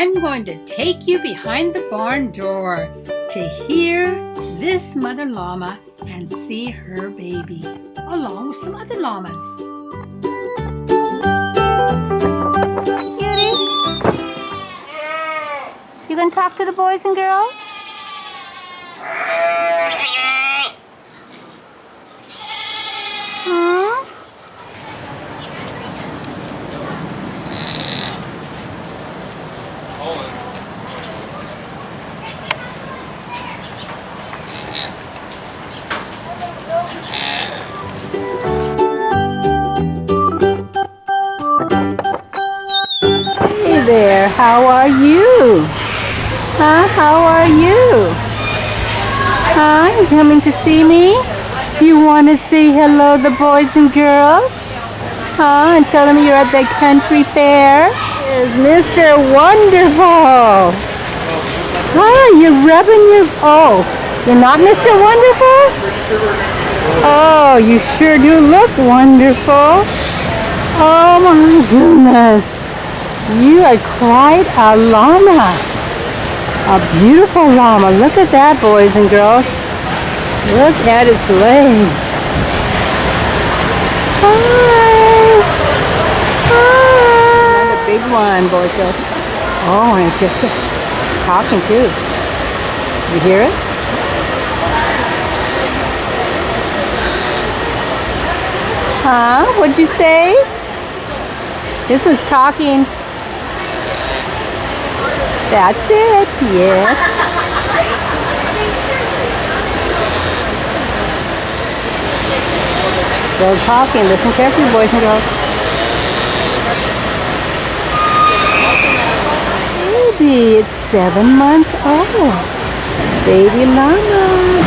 I'm going to take you behind the barn door to hear this mother llama and see her baby, along with some other llamas. Cutie, you gonna talk to the boys and girls? Hey there, how are you? Huh? How are you? Huh? You coming to see me? You want to say hello to the boys and girls? Huh? And tell them you're at the country fair? Here's Mr. Wonderful. Oh, you're rubbing your... Oh, you're not Mr. Wonderful? Oh, you sure do look wonderful. Oh my goodness. You are quite a llama. A beautiful llama. Look at that, boys and girls. Look at its legs. Hi. Hi. Another big one, boys and girls. Oh, and it's talking too. You hear it? Huh? What'd you say? This one's talking. That's it, yes. Still talking. Listen carefully, boys and girls. Baby, it's 7 months old. Baby llama.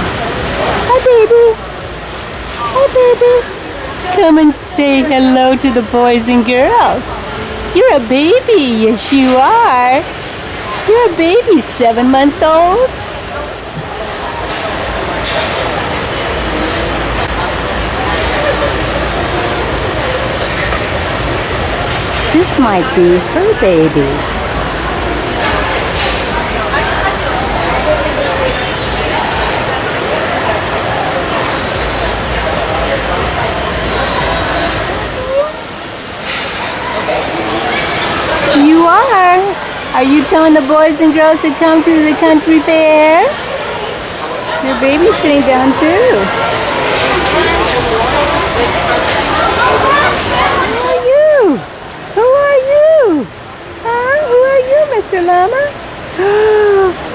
Hi, baby. Hi, baby. Come and say hello to the boys and girls. You're a baby. Yes, you are. You're a baby, 7 months old. This might be her baby. You are. Are you telling the boys and girls to come to the country fair? Your baby's sitting down too. Who are you? Who are you? Huh? Who are you, Mr. Llama?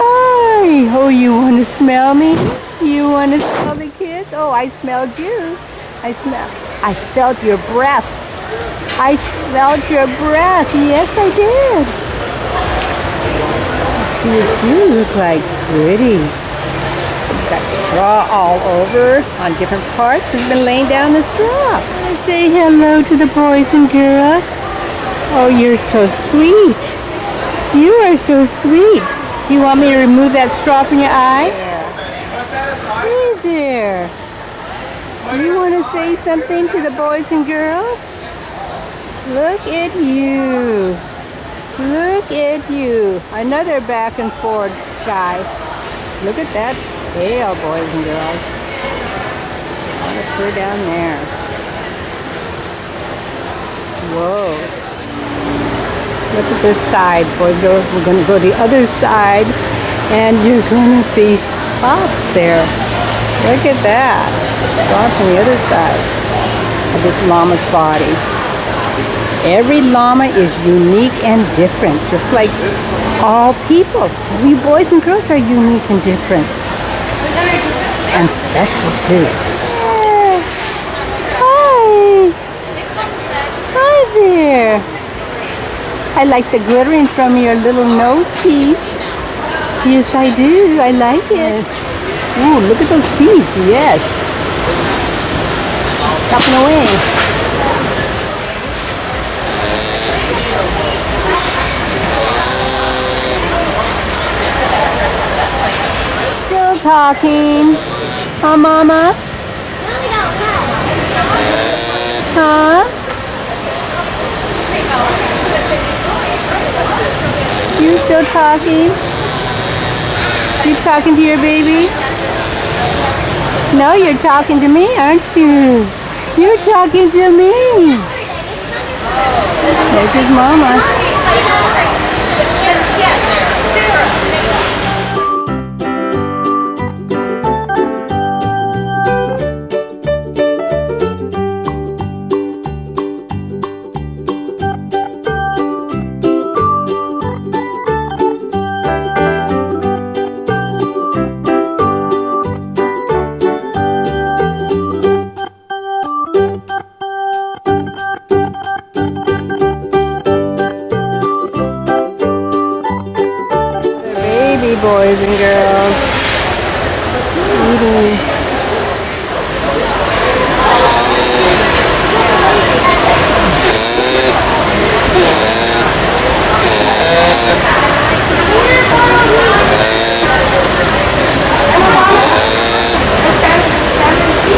Hi. Oh, you want to smell me? You want to smell the kids? Oh, I smelled you. I felt your breath. I smelled your breath. Yes, I did. Let's see what you look like. Pretty. You've got straw all over on different parts. We've been laying down the straw. Say hello to the boys and girls. Oh, you're so sweet. You are so sweet. You want me to remove that straw from your eye? Hey there. You want to say something to the boys and girls? Look at you. Look at you. Another back and forth guy. Look at that tail, boys and girls. Let's put her down there. Whoa. Look at this side, boys and girls. We're going to go to the other side, and you're going to see spots there. Look at that. Spots on the other side of this llama's body. Every llama is unique and different, just like all people. We boys and girls are unique and different. And special too. Hi. Hi there. I like the glittering from your little nose piece. Yes, I do. I like it. Ooh, look at those teeth. Yes. Chopping away. Still talking. Huh, Mama? Huh? You're still talking? You talking to your baby? No, you're talking to me, aren't you? You're talking to me. There's his mama. Baby boys and girls eating